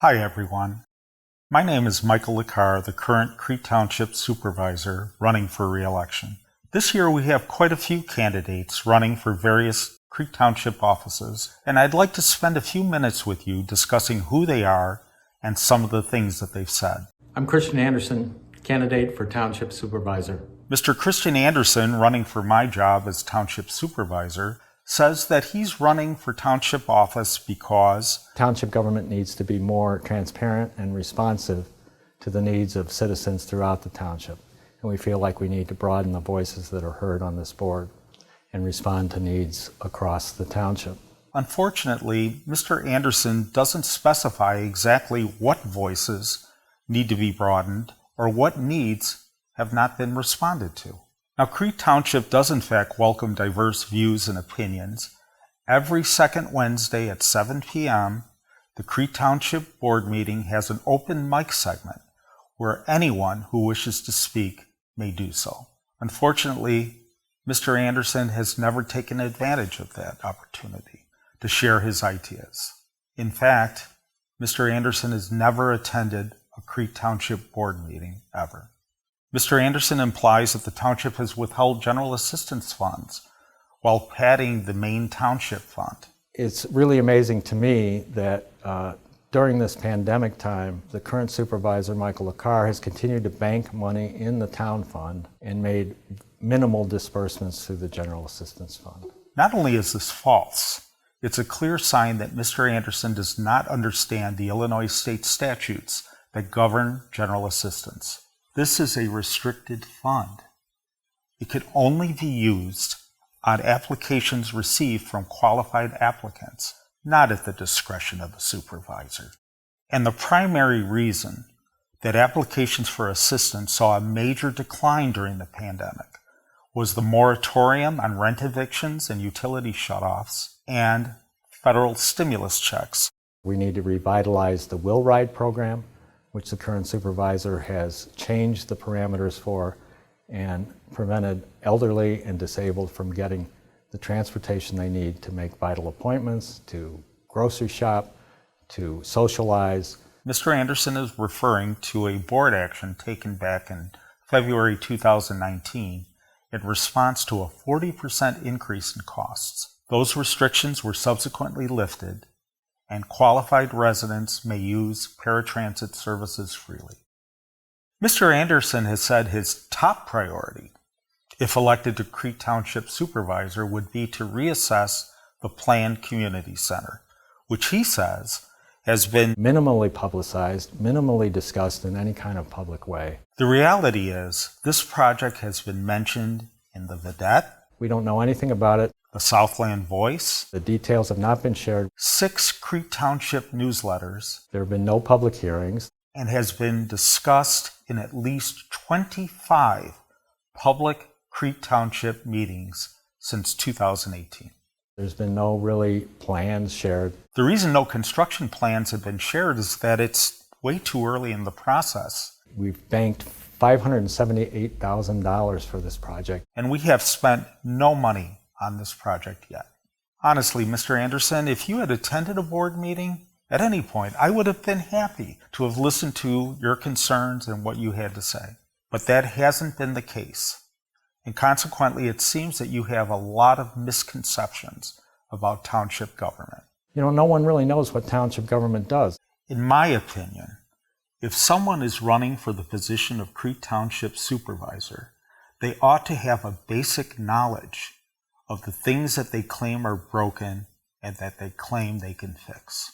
Hi everyone. My name is Michael Liccar, the current Crete Township Supervisor running for re-election. This year we have quite a few candidates running for various Crete Township offices, and I'd like to spend a few minutes with you discussing who they are and some of the things that they've said. I'm Christian Anderson, candidate for Township Supervisor. Mr. Christian Anderson, running for my job as Township Supervisor, says that he's running for township office because township government needs to be more transparent and responsive to the needs of citizens throughout the township. And we feel like we need to broaden the voices that are heard on this board and respond to needs across the township. Unfortunately, Mr. Anderson doesn't specify exactly what voices need to be broadened or what needs have not been responded to. Now, Crete Township does in fact welcome diverse views and opinions. Every second Wednesday at 7 p.m., the Crete Township Board meeting has an open mic segment where anyone who wishes to speak may do so. Unfortunately, Mr. Anderson has never taken advantage of that opportunity to share his ideas. In fact, Mr. Anderson has never attended a Crete Township Board meeting ever. Mr. Anderson implies that the township has withheld general assistance funds while padding the main township fund. It's really amazing to me that during this pandemic time, the current supervisor, Michael Liccar, has continued to bank money in the town fund and made minimal disbursements through the general assistance fund. Not only is this false, it's a clear sign that Mr. Anderson does not understand the Illinois state statutes that govern general assistance. This is a restricted fund. It can only be used on applications received from qualified applicants, not at the discretion of the supervisor. And the primary reason that applications for assistance saw a major decline during the pandemic was the moratorium on rent evictions and utility shutoffs and federal stimulus checks. We need to revitalize the Will Ride program, which the current supervisor has changed the parameters for and prevented elderly and disabled from getting the transportation they need to make vital appointments, to grocery shop, to socialize. Mr. Anderson is referring to a board action taken back in February 2019 in response to a 40% increase in costs. Those restrictions were subsequently lifted, and qualified residents may use paratransit services freely. Mr. Anderson has said his top priority, if elected to Crete Township Supervisor, would be to reassess the planned community center, which he says has been minimally publicized, minimally discussed in any kind of public way. The reality is, this project has been mentioned in the Vedette. We don't know anything about it. The Southland Voice. The details have not been shared. 6 Crete Township newsletters. There have been no public hearings. And has been discussed in at least 25 public Crete Township meetings since 2018. There's been no really plans shared. The reason no construction plans have been shared is that it's way too early in the process. We've banked $578,000 for this project. And we have spent no money on this project yet. Honestly, Mr. Anderson, if you had attended a board meeting at any point, I would have been happy to have listened to your concerns and what you had to say. But that hasn't been the case. And consequently, it seems that you have a lot of misconceptions about township government. You know, no one really knows what township government does. In my opinion, if someone is running for the position of Crete Township Supervisor, they ought to have a basic knowledge of the things that they claim are broken and that they claim they can fix.